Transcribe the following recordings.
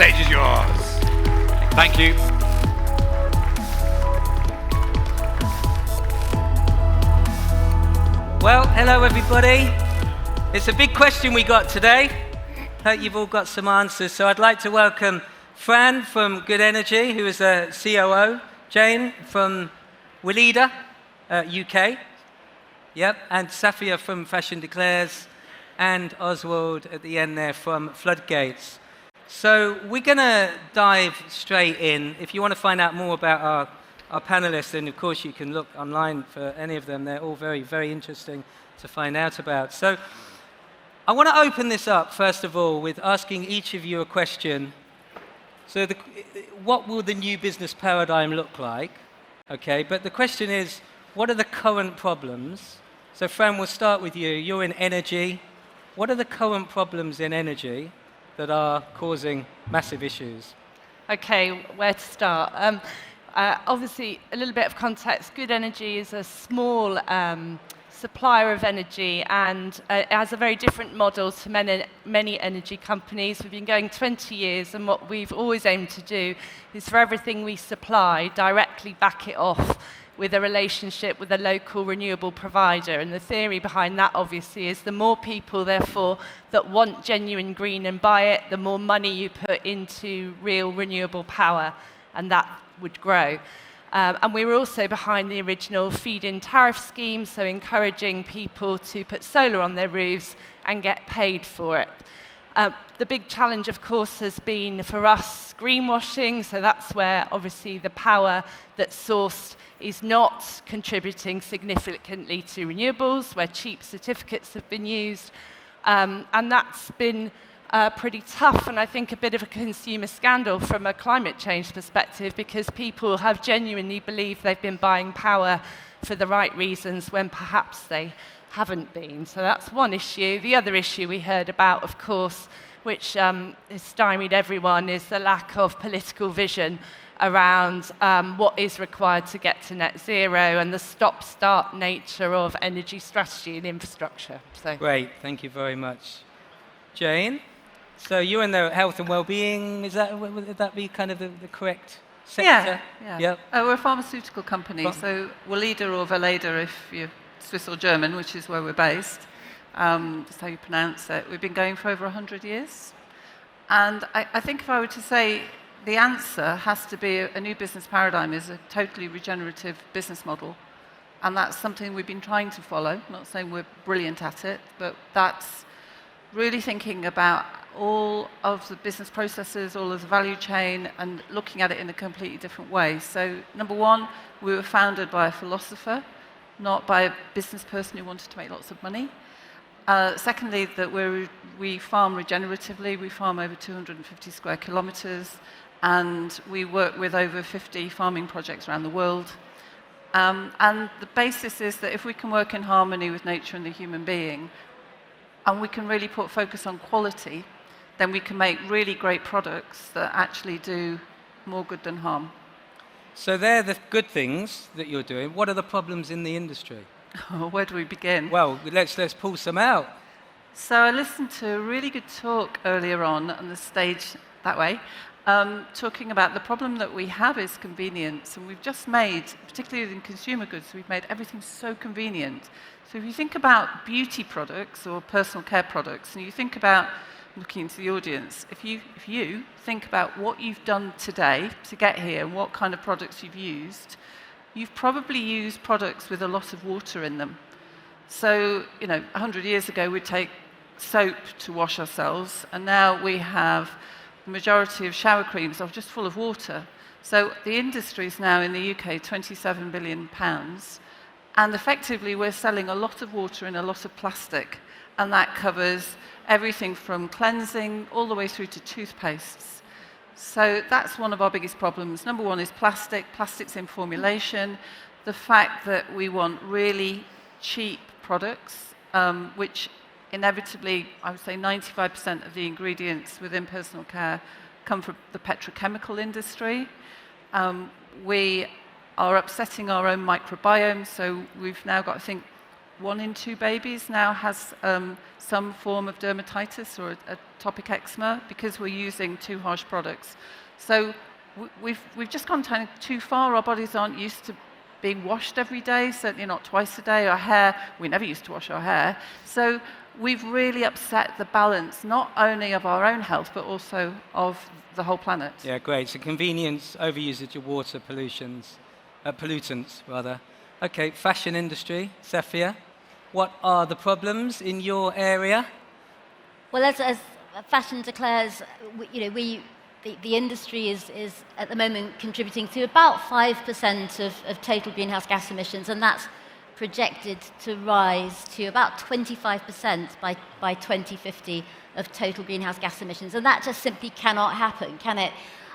stage is yours. Thank you. Well, hello everybody. It's a big question we got today. Hope you've all got some answers. So I'd like to welcome Fran from GoodEnergy, who is a COO, Jayn from Weleda, UK, yep, and Safia from Fashion Declares, and Oswald at the end there from Floodgates. So we're going to dive straight in. If you want to find out more about our panelists, then of course you can look online for any of them. They're all very, very interesting to find out about. So I want to open this up, first of all, with asking each of you a question. So what will the new business paradigm look like? Okay, but the question is, what are the current problems? So Fran, we'll start with you. You're in energy. What are the current problems in energy that are causing massive issues? Okay, where to start? Obviously, a little bit of context. GoodEnergy is a small supplier of energy, and it has a very different model to many energy companies. We've been going 20 years, and what we've always aimed to do is for everything we supply, directly back it off with a relationship with a local renewable provider. And the theory behind that, obviously, is the more people, therefore, that want genuine green and buy it, the more money you put into real renewable power, and that would grow. And we were also behind the original feed-in tariff scheme, so encouraging people to put solar on their roofs and get paid for it. The big challenge, of course, has been for us greenwashing, so that's where obviously the power that's sourced is not contributing significantly to renewables, where cheap certificates have been used. And that's been pretty tough, and I think a bit of a consumer scandal from a climate change perspective, because people have genuinely believed they've been buying power for the right reasons when perhaps they haven't been. So that's one issue. The other issue we heard about, of course, which has stymied everyone, is the lack of political vision around what is required to get to net zero and the stop-start nature of energy strategy and infrastructure. So. Great, thank you very much. Jayn? So you're in the health and well-being. Would that be kind of the correct sector? Yeah. Yep. We're a pharmaceutical company, so Weleda or Weleda if you're Swiss or German, which is where we're based. That's how you pronounce it. We've been going for over 100 years. And I think if I were to say the answer has to be a new business paradigm is a totally regenerative business model. And that's something we've been trying to follow. I'm not saying we're brilliant at it, but that's really thinking about all of the business processes, all of the value chain, and looking at it in a completely different way. So, number one, we were founded by a philosopher, not by a business person who wanted to make lots of money. Secondly, that we farm regeneratively. We farm over 250 square kilometers, and we work with over 50 farming projects around the world. And the basis is that if we can work in harmony with nature and the human being, and we can really put focus on quality, then we can make really great products that actually do more good than harm. So they're the good things that you're doing. What are the problems in the industry? Where do we begin? Well, let's pull some out. So I listened to a really good talk earlier on the stage that way, talking about the problem that we have is convenience. And we've just made, particularly in consumer goods, we've made everything so convenient. So if you think about beauty products or personal care products, and you think about looking into the audience, if you think about what you've done today to get here and what kind of products you've probably used products with a lot of water in them. So, 100 years ago, we'd take soap to wash ourselves, and now we have the majority of shower creams are just full of water. So the industry is now in the UK £27 billion, and effectively we're selling a lot of water in a lot of plastic, and that covers everything from cleansing all the way through to toothpastes. So that's one of our biggest problems. Number one is plastics in formulation, the fact that we want really cheap products, which inevitably, I would say 95% of the ingredients within personal care come from the petrochemical industry. We are upsetting our own microbiome, so we've now got, I think, 1 in 2 babies now has some form of dermatitis or atopic eczema because we're using too harsh products. So we've just gone too far. Our bodies aren't used to being washed every day, certainly not twice a day. Our hair, we never used to wash our hair. So we've really upset the balance, not only of our own health, but also of the whole planet. Yeah, great. So convenience, overusage of water, pollutants rather. Okay, fashion industry, Safia, what are the problems in your area? Well, as fashion declares, the industry is at the moment contributing to about 5% of total greenhouse gas emissions, and that's projected to rise to about 25% by 2050 of total greenhouse gas emissions. And that just simply cannot happen, can it?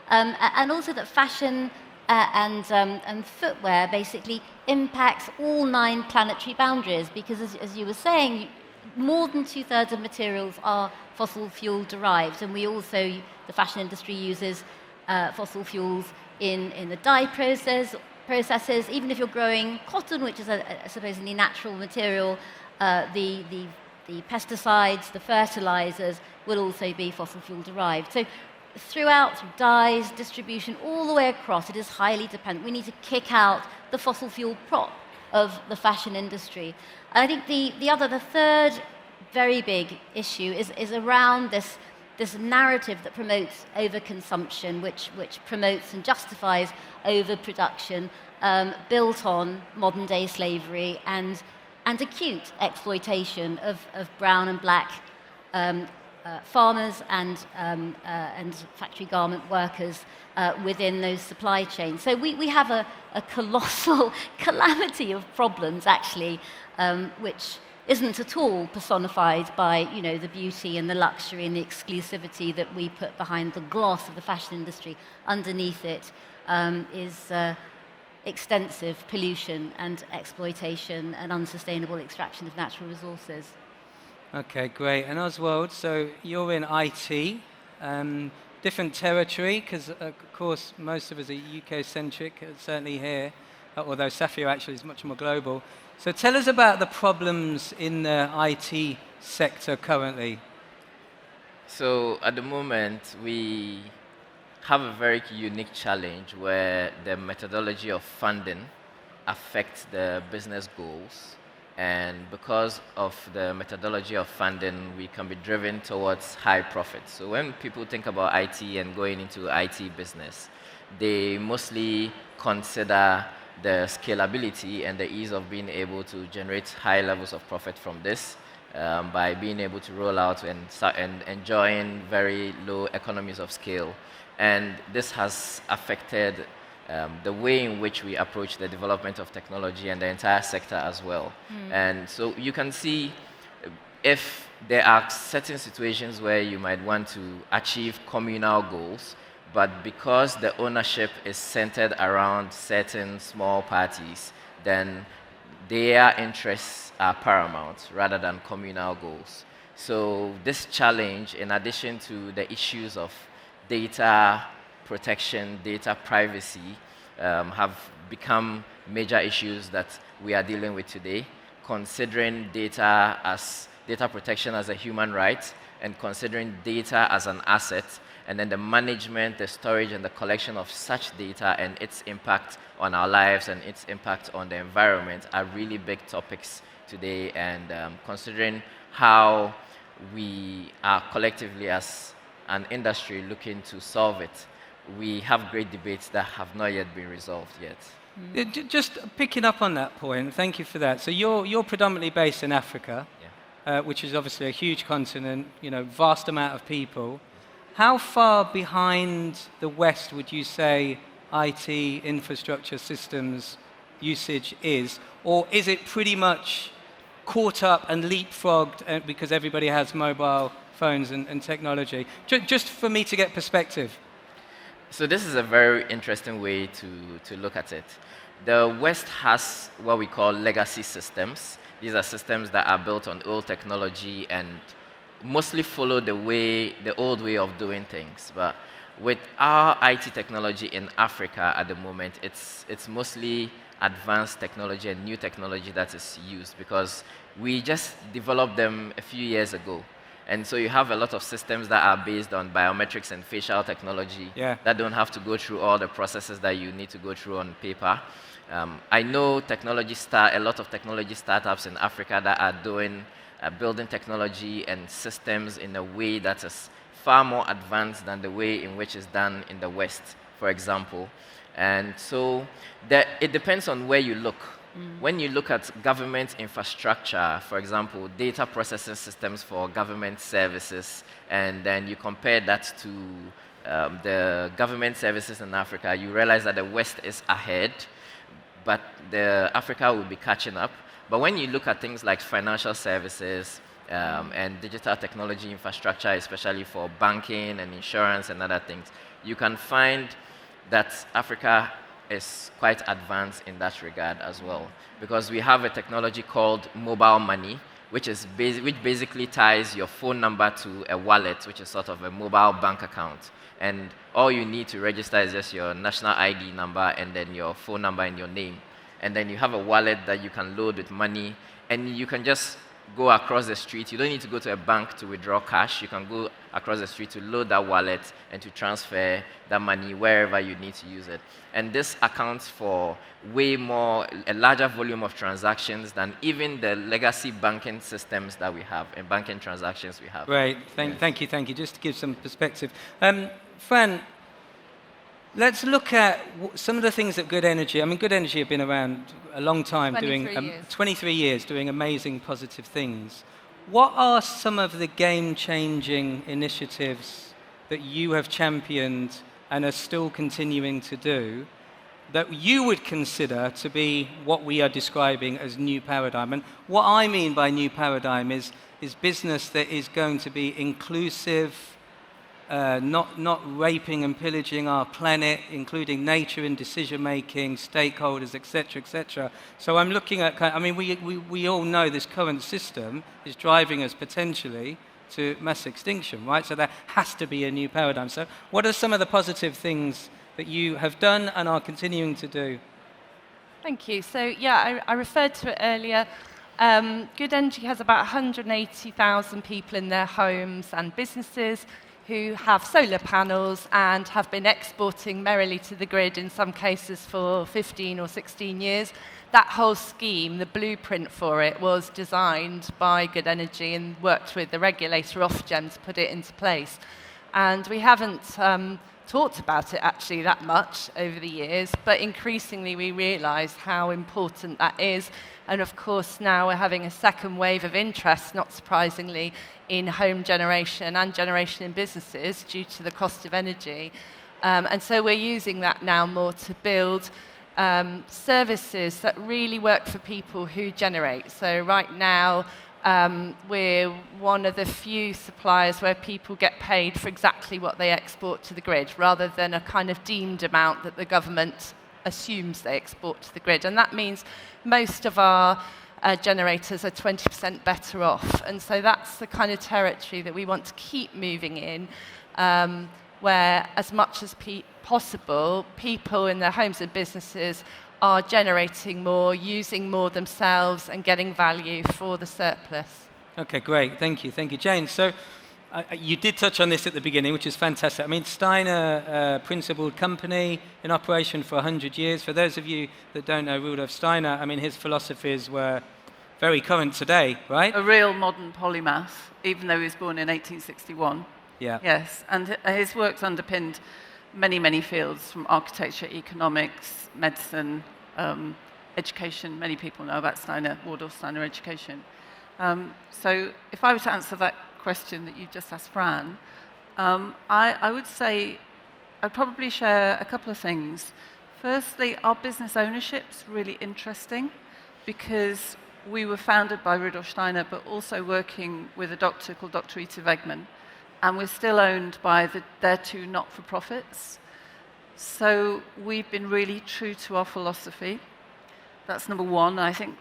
And also that fashion and footwear basically impacts all 9 planetary boundaries, because as you were saying, more than 2/3 of materials are fossil fuel derived, and we also, the fashion industry uses fossil fuels in the dye processes. Even if you're growing cotton, which is a supposedly natural material, the pesticides, the fertilizers will also be fossil fuel derived. So throughout dyes, distribution, all the way across, it is highly dependent. We need to kick out the fossil fuel prop of the fashion industry. And I think the third very big issue is around this narrative that promotes overconsumption, which promotes and justifies overproduction, built on modern-day slavery and acute exploitation of brown and black farmers and factory garment workers within those supply chains. So we have a colossal calamity of problems, actually, which isn't at all personified by the beauty and the luxury and the exclusivity that we put behind the gloss of the fashion industry. Underneath it is extensive pollution and exploitation and unsustainable extraction of natural resources. Okay, great. And Oswald, so you're in IT, different territory, because of course most of us are UK-centric, certainly here, although Safia actually is much more global. So tell us about the problems in the IT sector currently. So at the moment, we have a very unique challenge where the methodology of funding affects the business goals. And because of the methodology of funding, we can be driven towards high profits. So when people think about IT and going into IT business, they mostly consider the scalability and the ease of being able to generate high levels of profit from this by being able to roll out and enjoying very low economies of scale. And this has affected the way in which we approach the development of technology and the entire sector as well. And so you can see if there are certain situations where you might want to achieve communal goals, but because the ownership is centered around certain small parties, then their interests are paramount rather than communal goals. So this challenge, in addition to the issues of data protection, data privacy, have become major issues that we are dealing with today, considering data protection as a human right and considering data as an asset, and then the management, the storage, and the collection of such data and its impact on our lives and its impact on the environment are really big topics today. And considering how we are collectively as an industry looking to solve it, we have great debates that have not yet been resolved yet. Just picking up on that point, thank you for that. So you're predominantly based in Africa, which is obviously a huge continent, vast amount of people. How far behind the West would you say IT infrastructure systems usage is? Or is it pretty much caught up and leapfrogged because everybody has mobile phones and technology? Just for me to get perspective. So this is a very interesting way to look at it. The West has what we call legacy systems. These are systems that are built on old technology and mostly follow the old way of doing things. But with our IT technology in Africa at the moment, it's mostly advanced technology and new technology that is used because we just developed them a few years ago. And so you have a lot of systems that are based on biometrics and facial technology that don't have to go through all the processes that you need to go through on paper. I know a lot of technology startups in Africa that are building technology and systems in a way that is far more advanced than the way in which it's done in the West, for example. And so it depends on where you look. When you look at government infrastructure, for example, data processing systems for government services, and then you compare that to the government services in Africa, you realize that the West is ahead, but Africa will be catching up. But when you look at things like financial services and digital technology infrastructure, especially for banking and insurance and other things, you can find that Africa is quite advanced in that regard as well, because we have a technology called mobile money, which basically ties your phone number to a wallet, which is sort of a mobile bank account. And all you need to register is just your national ID number and then your phone number and your name. And then you have a wallet that you can load with money, and you can just go across the street. You don't need to go to a bank to withdraw cash. You can go across the street to load that wallet and to transfer that money wherever you need to use it. And this accounts for a larger volume of transactions than even the legacy banking systems that we have and banking transactions we have. Right. Thank you. Just to give some perspective. Fran, let's look at some of the things that GoodEnergy. I mean, GoodEnergy have been around a long time, 23 years, doing amazing, positive things. What are some of the game-changing initiatives that you have championed and are still continuing to do that you would consider to be what we are describing as new paradigm? And what I mean by new paradigm is business that is going to be inclusive, not raping and pillaging our planet, including nature in decision-making, stakeholders, etc., etc. So I'm looking at, we all know this current system is driving us potentially to mass extinction, right? So there has to be a new paradigm. So what are some of the positive things that you have done and are continuing to do? Thank you. So yeah, I referred to it earlier. GoodEnergy has about 180,000 people in their homes and businesses who have solar panels and have been exporting merrily to the grid in some cases for 15 or 16 years. That whole scheme, the blueprint for it, was designed by GoodEnergy and worked with the regulator Ofgem to put it into place. And we haven't talked about it actually that much over the years, but increasingly we realise how important that is. And of course now we're having a second wave of interest, not surprisingly, in home generation and generation in businesses due to the cost of energy. And so we're using that now more to build services that really work for people who generate. So right now we're one of the few suppliers where people get paid for exactly what they export to the grid, rather than a kind of deemed amount that the government assumes they export to the grid. And that means most of our generators are 20% better off. And so that's the kind of territory that we want to keep moving in, where as much as possible, people in their homes and businesses are generating more, using more themselves, and getting value for the surplus. Okay, great. Thank you. Jayn, so you did touch on this at the beginning, which is fantastic. I mean, Steiner principled company in operation for 100 years. For those of you that don't know Rudolf Steiner, I mean, his philosophies were very current today, right? A real modern polymath, even though he was born in 1861. Yeah. Yes, and his work's underpinned many, many fields, from architecture, economics, medicine, education. Many people know about Waldorf Steiner education. So if I were to answer that question that you just asked Fran, I would say I'd probably share a couple of things. Firstly, our business ownership's really interesting, because we were founded by Rudolf Steiner, but also working with a doctor called Dr. Ita Wegman, and we're still owned by their two not-for-profits. So we've been really true to our philosophy. That's number one. I think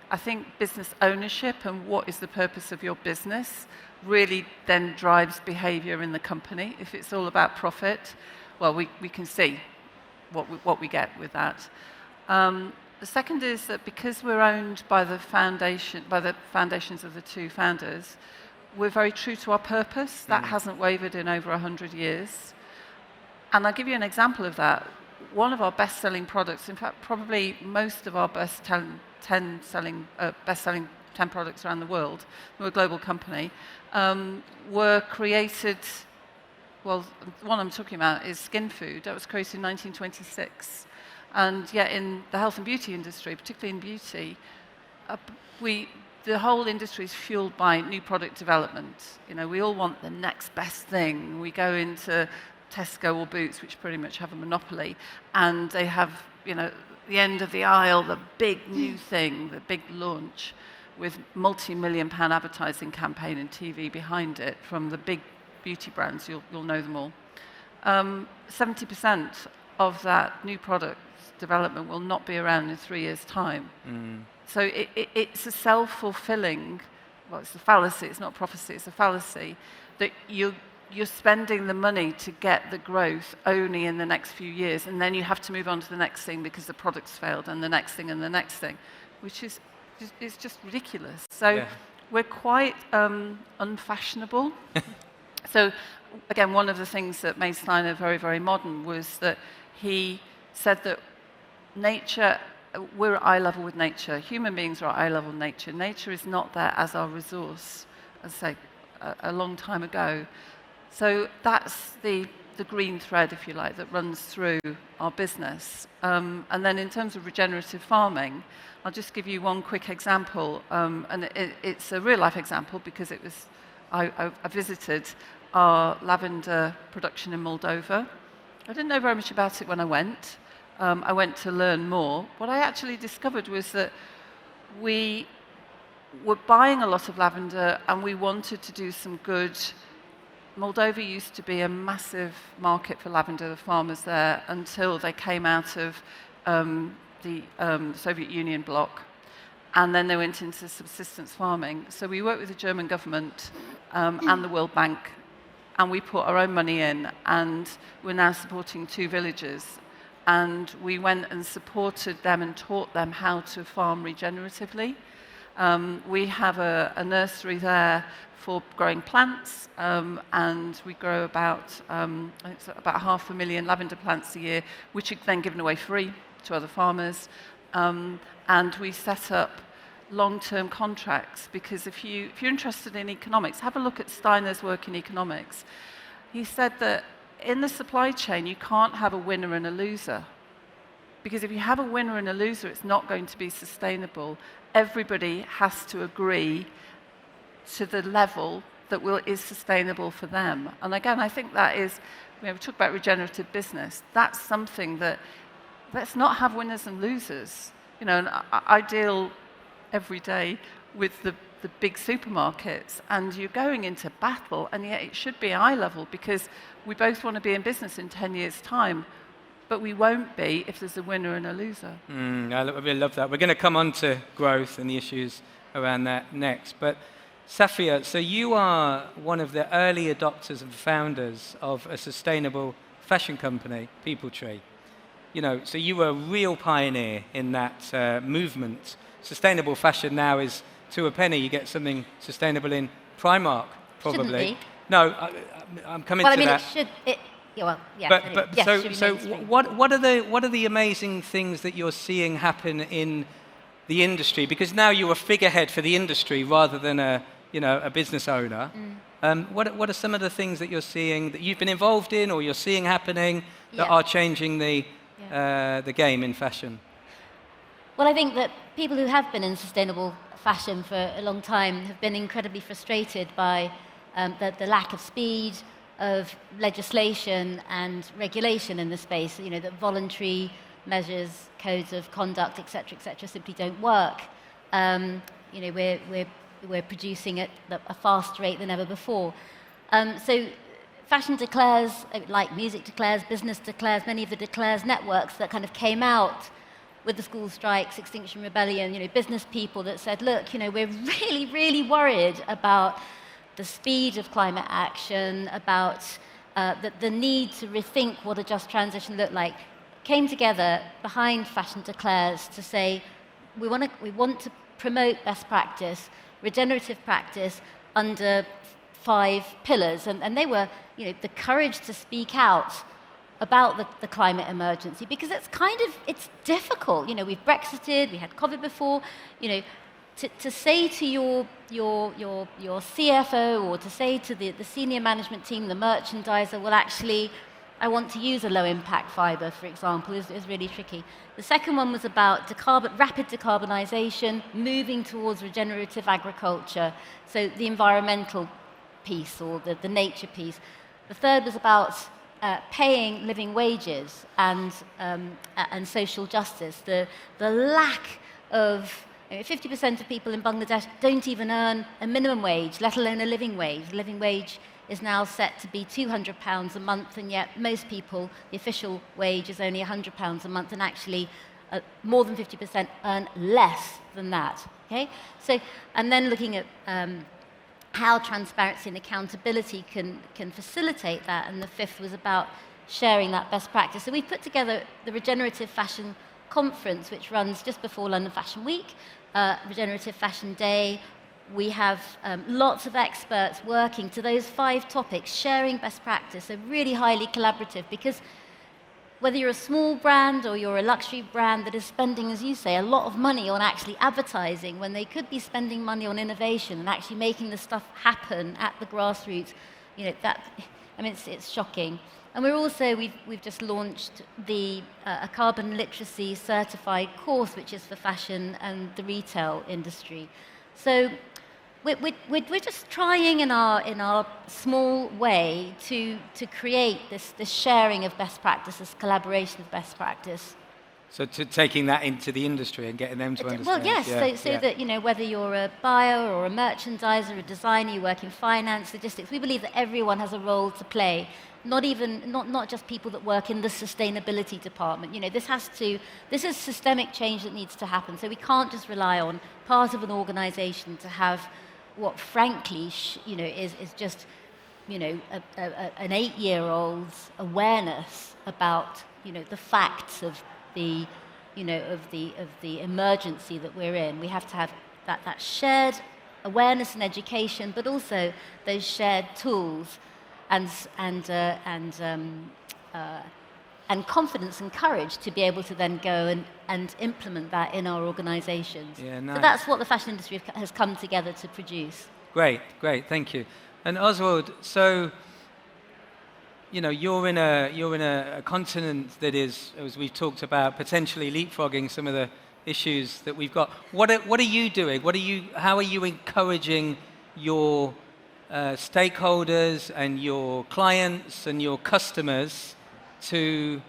business ownership and what is the purpose of your business really then drives behavior in the company. If it's all about profit, well, we can see what we get with that. The second is that because we're owned by the foundations of the two founders, we're very true to our purpose. That hasn't wavered in over 100 years. And I'll give you an example of that. One of our best-selling products, in fact, probably most of our best-selling 10 products around the world, we're a global company, were created, well, the one I'm talking about is skin food. That was created in 1926. And yet in the health and beauty industry, particularly in beauty, the whole industry is fueled by new product development. You know, we all want the next best thing. We go into Tesco or Boots, which pretty much have a monopoly, and they have, you know, the end of the aisle, the big new thing, the big launch, with multi-million-pound advertising campaign and TV behind it from the big beauty brands. You'll know them all. 70% of that new product development will not be around in 3 years' time. So it's a self-fulfilling, well, it's a fallacy, it's not prophecy, it's a fallacy, that you're spending the money to get the growth only in the next few years, and then you have to move on to the next thing because the product's failed, and the next thing, and the next thing, which is it's just ridiculous. So we're quite unfashionable. So again, one of the things that made Steiner very, very modern was that he said that nature, we're at eye level with nature. Human beings are at eye level with nature. Nature is not there as our resource, as I say, a long time ago. So that's the green thread, if you like, that runs through our business. And then in terms of regenerative farming, I'll just give you one quick example. And it's a real-life example because it was I visited our lavender production in Moldova. I didn't know very much about it when I went. I went to learn more. What I actually discovered was that we were buying a lot of lavender and we wanted to do some good. Moldova used to be a massive market for lavender, the farmers there, until they came out of the Soviet Union bloc. And then they went into subsistence farming. So we worked with the German government and the World Bank, and we put our own money in, and we're now supporting 2 villages. And we went and supported them and taught them how to farm regeneratively. We have a nursery there for growing plants, and we grow about, I think it's about 500,000 lavender plants a year, which are then given away free to other farmers. And we set up long-term contracts, because if you're interested in economics, have a look at Steiner's work in economics. He said that in the supply chain, you can't have a winner and a loser. Because if you have a winner and a loser, it's not going to be sustainable. Everybody has to agree to the level that is sustainable for them. And again, I think that is, we talk about regenerative business, that's something that, let's not have winners and losers. You know, and I deal every day with the big supermarkets, and you're going into battle, and yet it should be eye level, because we both want to be in business in 10 years' time, but we won't be if there's a winner and a loser. I really love that. We're going to come on to growth and the issues around that next. But Safia, so you are one of the early adopters and founders of a sustainable fashion company, People Tree. You know, so you were a real pioneer in that movement. Sustainable fashion now is to a penny. You get something sustainable in Primark, probably. Shouldn't be. No, I'm coming well, to I mean, that. it should. Yeah, well, yeah. But, anyway. but Yes, so, should be so mainstream. what are the amazing things that you're seeing happen in the industry? Because now you're a figurehead for the industry rather than a business owner. What are some of the things that you're seeing that you've been involved in or you're seeing happening that are changing the game in fashion? Well, I think that people who have been in sustainable fashion for a long time have been incredibly frustrated by the lack of speed, of legislation and regulation in the space. You know, that voluntary measures, codes of conduct, etc., simply don't work. You know, we're producing at a faster rate than ever before. So fashion declares, like music declares, business declares, many of the declares networks that kind of came out with the school strikes, Extinction Rebellion, you know, business people that said, look, you know, we're really, really worried about the speed of climate action, about the need to rethink what a just transition looked like, came together behind Fashion Declares to say we want to promote best practice, regenerative practice under 5 pillars, and they were, the courage to speak out about the climate emergency, because it's difficult. We've Brexited, we had COVID before. To say to your CFO or to say to the senior management team, the merchandiser, well, actually, I want to use a low-impact fibre, for example, is really tricky. The second one was about rapid decarbonisation, moving towards regenerative agriculture, so the environmental piece or the nature piece. The third was about paying living wages and social justice. The lack of 50% of people in Bangladesh don't even earn a minimum wage, let alone a living wage. The living wage is now set to be £200 a month, and yet most people, the official wage is only £100 a month, and actually more than 50% earn less than that. Okay? So, and then looking at how transparency and accountability can facilitate that, and the fifth was about sharing that best practice. So we've put together the Regenerative Fashion Conference, which runs just before London Fashion Week, Regenerative Fashion Day. We have lots of experts working to those 5 topics, sharing best practice, so really highly collaborative, because whether you're a small brand or you're a luxury brand that is spending, as you say, a lot of money on actually advertising when they could be spending money on innovation and actually making the stuff happen at the grassroots, it's shocking. And we've just launched a carbon literacy certified course, which is for fashion and the retail industry. So we're just trying in our small way to create this sharing of best practices, collaboration of best practice. So taking that into the industry and getting them to understand. Well, yes, that whether you're a buyer or a merchandiser, a designer, you work in finance, logistics, we believe that everyone has a role to play. Not just people that work in the sustainability department. This is systemic change that needs to happen. So we can't just rely on part of an organisation to have what, frankly, is just, an 8-year-old's awareness about, the facts of the emergency that we're in. We have to have that shared awareness and education, but also those shared tools and confidence and courage to be able to then go and implement that in our organisations. Yeah, nice. So that's what the fashion industry has come together to produce. Great, thank you. And Oswald, so you're in a continent that is, as we've talked about, potentially leapfrogging some of the issues that we've got. What are you doing? How are you encouraging your stakeholders and your clients and your customers to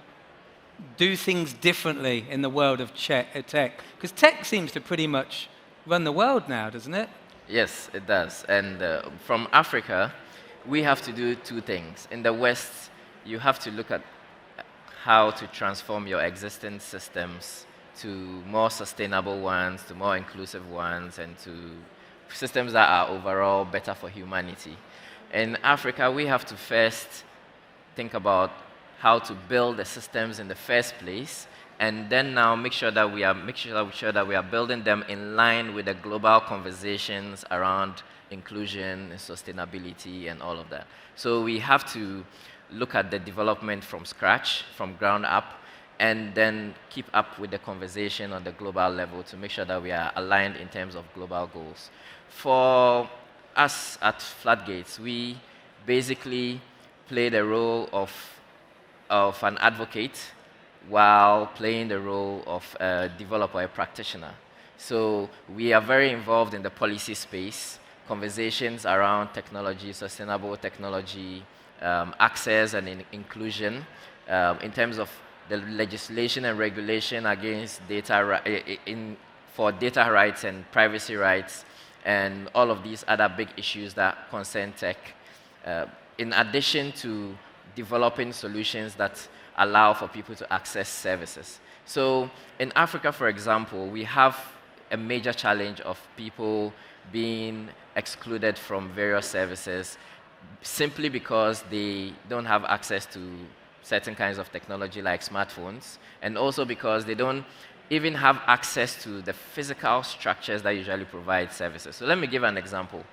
do things differently in the world of tech? Because tech seems to pretty much run the world now, doesn't it? Yes, it does. And from Africa, we have to do 2 things. In the West, you have to look at how to transform your existing systems to more sustainable ones, to more inclusive ones, and to systems that are overall better for humanity. In Africa, we have to first think about how to build the systems in the first place, and then now make sure that we are building them in line with the global conversations around inclusion and sustainability and all of that. So we have to look at the development from scratch, from ground up, and then keep up with the conversation on the global level to make sure that we are aligned in terms of global goals. For us at Floodgates, we basically play the role of an advocate while playing the role of a developer, a practitioner. So we are very involved in the policy space, conversations around technology, sustainable technology, access and inclusion, in terms of the legislation and regulation against for data rights and privacy rights, and all of these other big issues that concern tech, in addition to developing solutions that allow for people to access services. So in Africa, for example, we have a major challenge of people being excluded from various services simply because they don't have access to certain kinds of technology like smartphones, and also because they don't even have access to the physical structures that usually provide services. So let me give an example.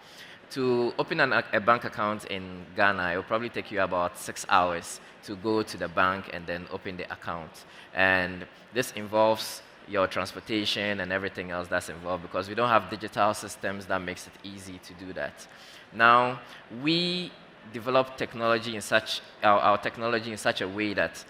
To open a bank account in Ghana, it will probably take you about 6 hours to go to the bank and then open the account. And this involves your transportation and everything else that's involved, because we don't have digital systems that makes it easy to do that. Now, we develop technology in our technology in such a way that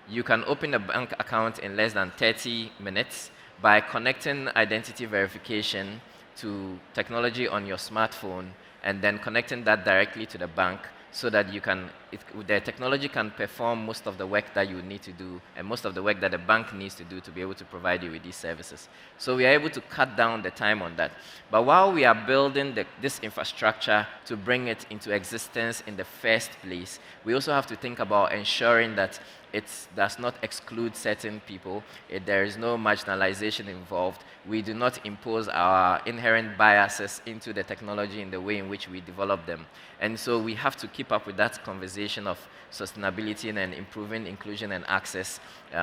you can open a bank account in less than 30 minutes by connecting identity verification to technology on your smartphone and then connecting that directly to the bank, so that the technology can perform most of the work that you need to do and most of the work that the bank needs to do to be able to provide you with these services. So we are able to cut down the time on that. But while we are building this infrastructure to bring it into existence in the first place, we also have to think about ensuring that it does not exclude certain people. There is no marginalization involved. We do not impose our inherent biases into the technology in the way in which we develop them. And so we have to keep up with that conversation of sustainability and improving inclusion and access,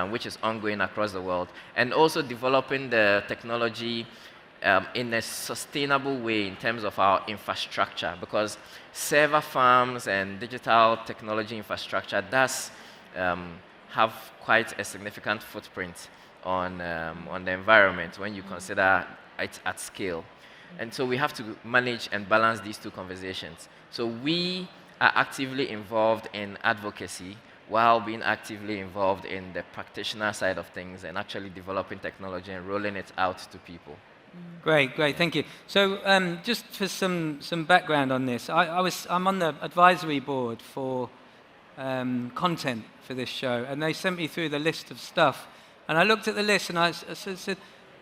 which is ongoing across the world. And also developing the technology in a sustainable way in terms of our infrastructure, because server farms and digital technology infrastructure does have quite a significant footprint on the environment when you consider it at scale. And so we have to manage and balance these two conversations. So we are actively involved in advocacy while being actively involved in the practitioner side of things and actually developing technology and rolling it out to people. Great, thank you. So just for some background on this, I'm on the advisory board for content for this show, and they sent me through the list of stuff, and I looked at the list and I said,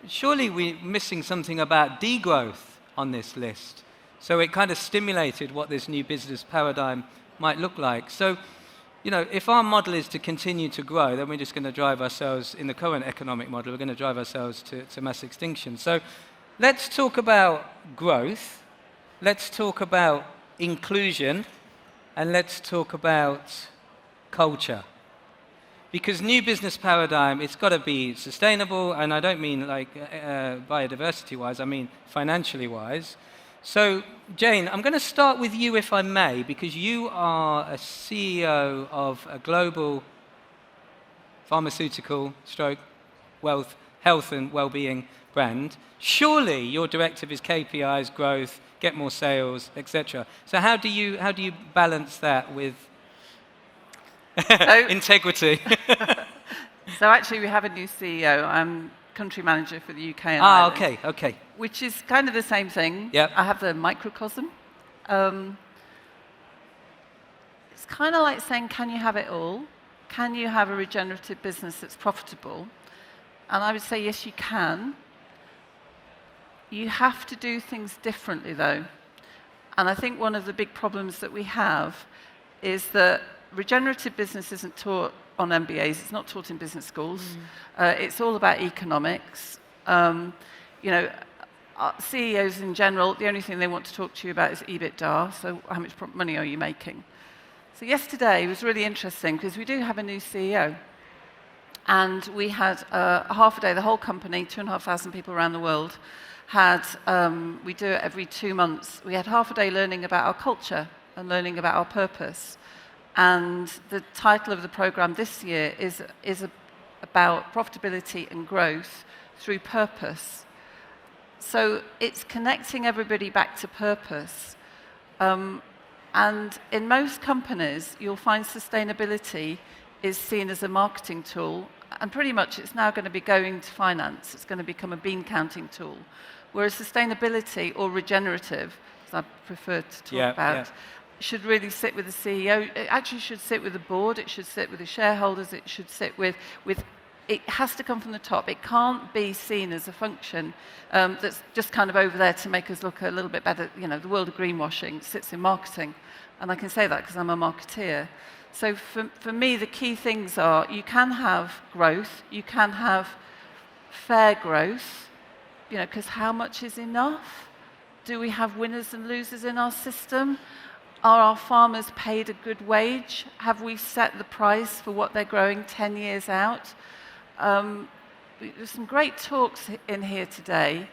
surely we're missing something about degrowth on this list. So it kind of stimulated what this new business paradigm might look like. So, if our model is to continue to grow, then we're just going to drive ourselves, in the current economic model, we're going to drive ourselves to mass extinction. So let's talk about growth, let's talk about inclusion, and let's talk about culture. Because new business paradigm, it's got to be sustainable, and I don't mean like biodiversity-wise, I mean financially-wise. So, Jayn, I'm going to start with you, if I may, because you are a CEO of a global pharmaceutical health and well-being brand. Surely your directive is KPIs, growth, get more sales, etc. So how do you balance that with integrity? So actually we have a new CEO. I'm country manager for the UK and Ireland. Okay. Which is kind of the same thing. Yep. I have the microcosm. It's kind of like saying, can you have it all? Can you have a regenerative business that's profitable? And I would say, yes, you can. You have to do things differently, though. And I think one of the big problems that we have is that regenerative business isn't taught on MBAs. It's not taught in business schools. It's all about economics. CEOs in general, the only thing they want to talk to you about is EBITDA, so how much money are you making? So yesterday was really interesting because we do have a new CEO. And we had half a day, the whole company, 2,500 people around the world, we do it every 2 months. We had half a day learning about our culture and learning about our purpose. And the title of the program this year is about profitability and growth through purpose. So it's connecting everybody back to purpose. And in most companies, you'll find sustainability is seen as a marketing tool, and pretty much it's now going to be going to finance. It's going to become a bean counting tool. Whereas sustainability or regenerative, as I prefer to talk about, should really sit with the CEO. It actually should sit with the board. It should sit with the shareholders. It should sit with it has to come from the top. It can't be seen as a function that's just kind of over there to make us look a little bit better. The world of greenwashing sits in marketing. And I can say that because I'm a marketeer. So for me, the key things are you can have growth, you can have fair growth, because how much is enough? Do we have winners and losers in our system? Are our farmers paid a good wage? Have we set the price for what they're growing 10 years out? There's some great talks in here today,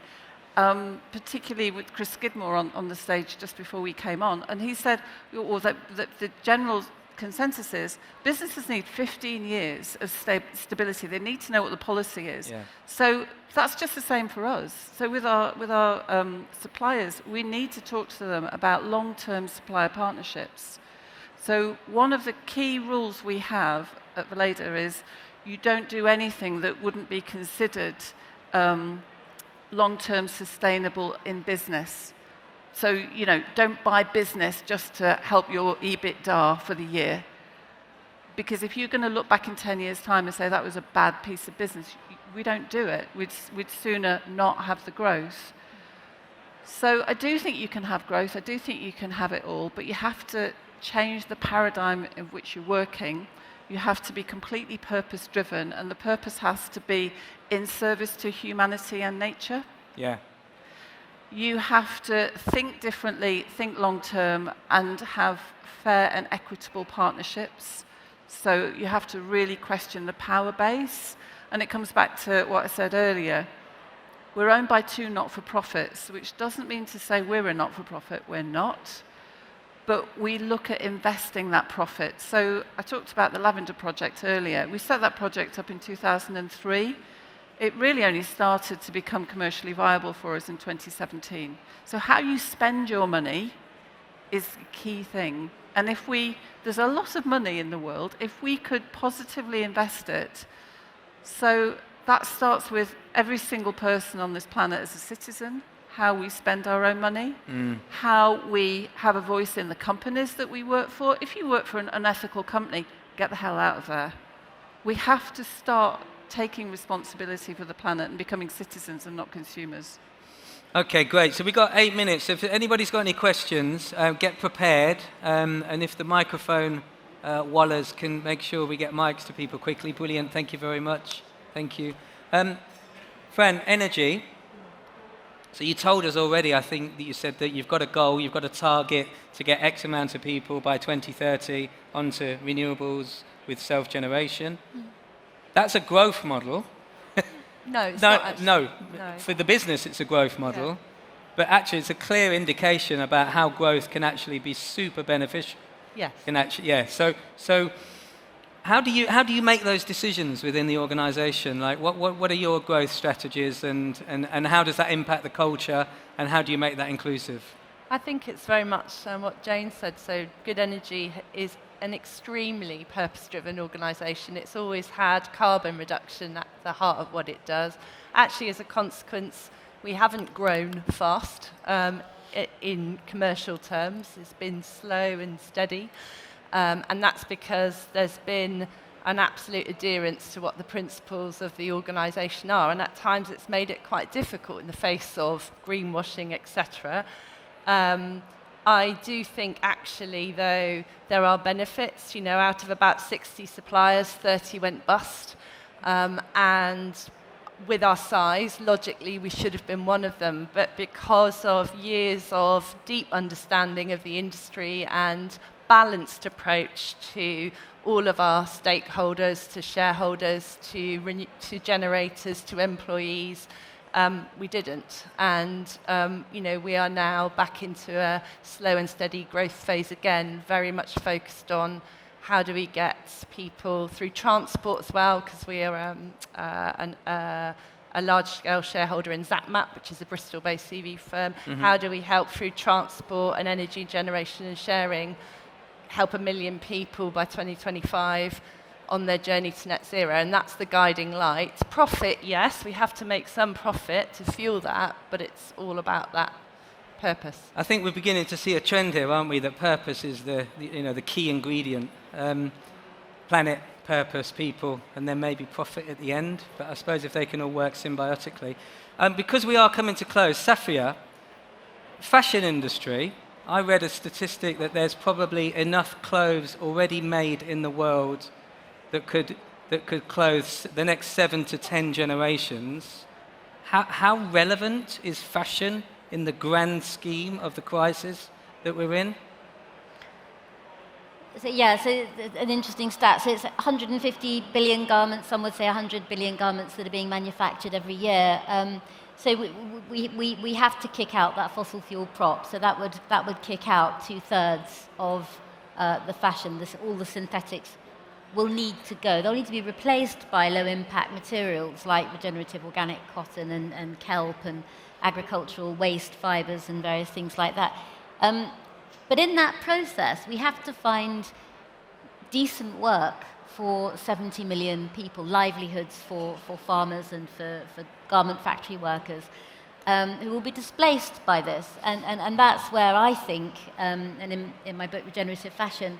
particularly with Chris Skidmore on the stage just before we came on, and he said, or that the general consensus is, businesses need 15 years of stability. They need to know what the policy is. Yeah. So that's just the same for us. So with our suppliers, we need to talk to them about long-term supplier partnerships. So one of the key rules we have at Weleda is you don't do anything that wouldn't be considered long-term sustainable in business. So, you know, don't buy business just to help your EBITDA for the year. Because if you're going to look back in 10 years' time and say that was a bad piece of business, we don't do it. We'd sooner not have the growth. So I do think you can have growth. I do think you can have it all. But you have to change the paradigm in which you're working. You have to be completely purpose-driven. And the purpose has to be in service to humanity and nature. Yeah. You have to think differently, think long-term, and have fair and equitable partnerships. So you have to really question the power base. And it comes back to what I said earlier. We're owned by 2 not-for-profits, which doesn't mean to say we're a not-for-profit. We're not. But we look at investing that profit. So I talked about the Lavender Project earlier. We set that project up in 2003. It really only started to become commercially viable for us in 2017. So how you spend your money is the key thing. And there's a lot of money in the world, if we could positively invest it. So that starts with every single person on this planet as a citizen, how we spend our own money, how we have a voice in the companies that we work for. If you work for an unethical company, get the hell out of there. We have to start taking responsibility for the planet and becoming citizens and not consumers. Okay, great. So we've got 8 minutes. If anybody's got any questions, get prepared. And if the microphone wallers can make sure we get mics to people quickly. Brilliant. Thank you very much. Thank you. Fran, energy. So you told us already, I think, that you said that you've got a goal, you've got a target to get X amount of people by 2030 onto renewables with self-generation. That's a growth model. No, it's not actually. No, for the business it's a growth model, yeah. But actually it's a clear indication about how growth can actually be super beneficial. Yes. So how do you make those decisions within the organisation? Like what are your growth strategies and how does that impact the culture and how do you make that inclusive? I think it's very much what Jayn said. So GoodEnergy is an extremely purpose-driven organisation. It's always had carbon reduction at the heart of what it does. Actually, as a consequence, we haven't grown fast in commercial terms. It's been slow and steady. And that's because there's been an absolute adherence to what the principles of the organisation are. And at times it's made it quite difficult in the face of greenwashing, etc. I do think actually, though, there are benefits. You know, out of about 60 suppliers, 30 went bust. And with our size, logically, we should have been one of them. But because of years of deep understanding of the industry and balanced approach to all of our stakeholders, to shareholders, to generators, to employees, we didn't. And, we are now back into a slow and steady growth phase again, very much focused on how do we get people through transport as well, because we are a large-scale shareholder in ZapMap, which is a Bristol-based CV firm. Mm-hmm. How do we help through transport and energy generation and sharing, help 1 million people by 2025 on their journey to net zero, and that's the guiding light. Profit, yes, we have to make some profit to fuel that, but it's all about that purpose. I think we're beginning to see a trend here, aren't we, that purpose is the key ingredient. Planet, purpose, people, and then maybe profit at the end, but I suppose if they can all work symbiotically. Because we are coming to close, Safia, fashion industry, I read a statistic that there's probably enough clothes already made in the world that could clothe the next 7 to 10 generations. How relevant is fashion in the grand scheme of the crisis that we're in? So yeah, so an interesting stat. So it's 150 billion garments. Some would say 100 billion garments that are being manufactured every year. So we have to kick out that fossil fuel prop. So that would kick out 2/3 of the fashion. All the synthetics will need to go. They'll need to be replaced by low-impact materials like regenerative organic cotton and kelp and agricultural waste fibres and various things like that. But in that process, we have to find decent work for 70 million people, livelihoods for farmers and for garment factory workers who will be displaced by this. And that's where I think, and in my book, Regenerative Fashion,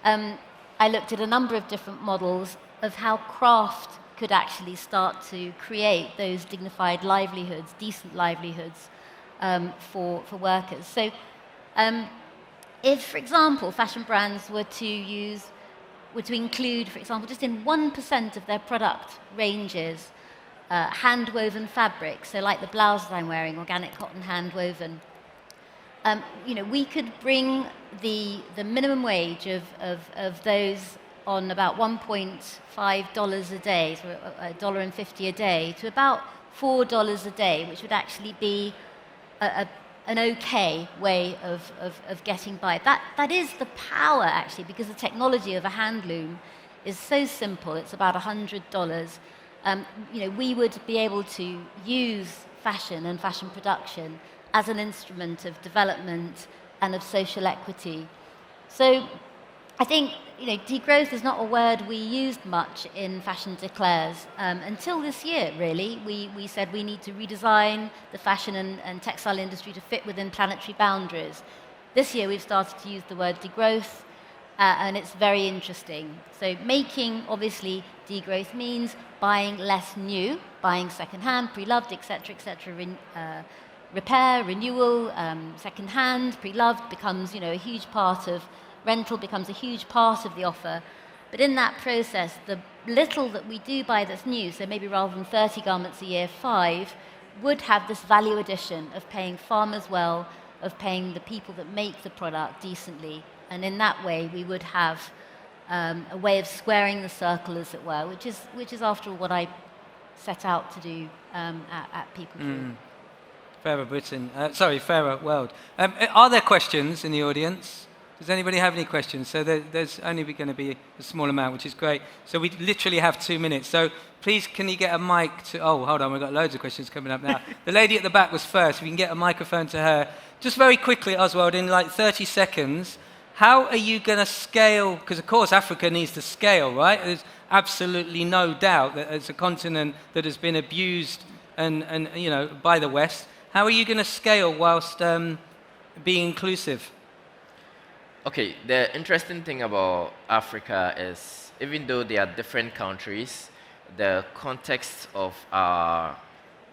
I looked at a number of different models of how craft could actually start to create those dignified livelihoods, decent livelihoods for workers. So if, for example, fashion brands were to include, for example, just in 1% of their product ranges, hand-woven fabric, so like the blouse I'm wearing, organic cotton hand-woven, we could bring the minimum wage of those on about $1.5 a day, so $1.50 a day, to about $4 a day, which would actually be an okay way of getting by. That is the power, actually, because the technology of a hand loom is so simple. It's about $100. We would be able to use fashion and fashion production as an instrument of development and of social equity. So I think degrowth is not a word we used much in fashion declares until this year, really. We said we need to redesign the fashion and textile industry to fit within planetary boundaries. This year we've started to use the word degrowth, and it's very interesting. So making, obviously, degrowth means buying less new, buying second-hand, pre-loved, etc., repair, renewal, second-hand, pre-loved becomes a huge part of rental, becomes a huge part of the offer. But in that process, the little that we do buy that's new, so maybe rather than 30 garments a year, 5, would have this value addition of paying farmers well, of paying the people that make the product decently. And in that way, we would have a way of squaring the circle, as it were, which is after all what I set out to do at People Tree. Fairer Britain. Fairer World. Are there questions in the audience? Does anybody have any questions? So there's only going to be a small amount, which is great. So we literally have 2 minutes. So please, can you get a mic to... Oh, hold on, we've got loads of questions coming up now. The lady at the back was first. If we can get a microphone to her. Just very quickly, Oswald, in like 30 seconds, how are you going to scale... Because, of course, Africa needs to scale, right? There's absolutely no doubt that it's a continent that has been abused and by the West. How are you going to scale whilst being inclusive? Okay, the interesting thing about Africa is, even though they are different countries, the context of our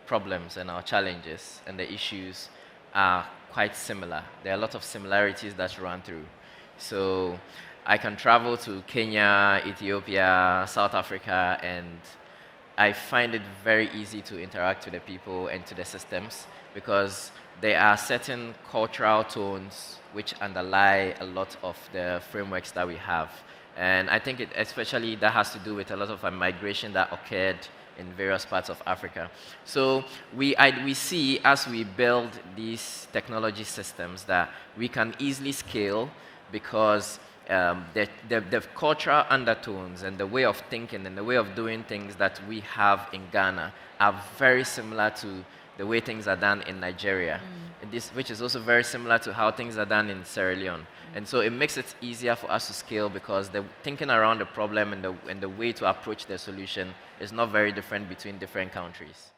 problems and our challenges and the issues are quite similar. There are a lot of similarities that run through. So I can travel to Kenya, Ethiopia, South Africa, and I find it very easy to interact with the people and to the systems, because there are certain cultural tones which underlie a lot of the frameworks that we have. And I think especially that has to do with a lot of migration that occurred in various parts of Africa. So we see, as we build these technology systems, that we can easily scale, because the cultural undertones and the way of thinking and the way of doing things that we have in Ghana are very similar to the way things are done in Nigeria, which is also very similar to how things are done in Sierra Leone. And so it makes it easier for us to scale, because the thinking around the problem and the way to approach the solution is not very different between different countries.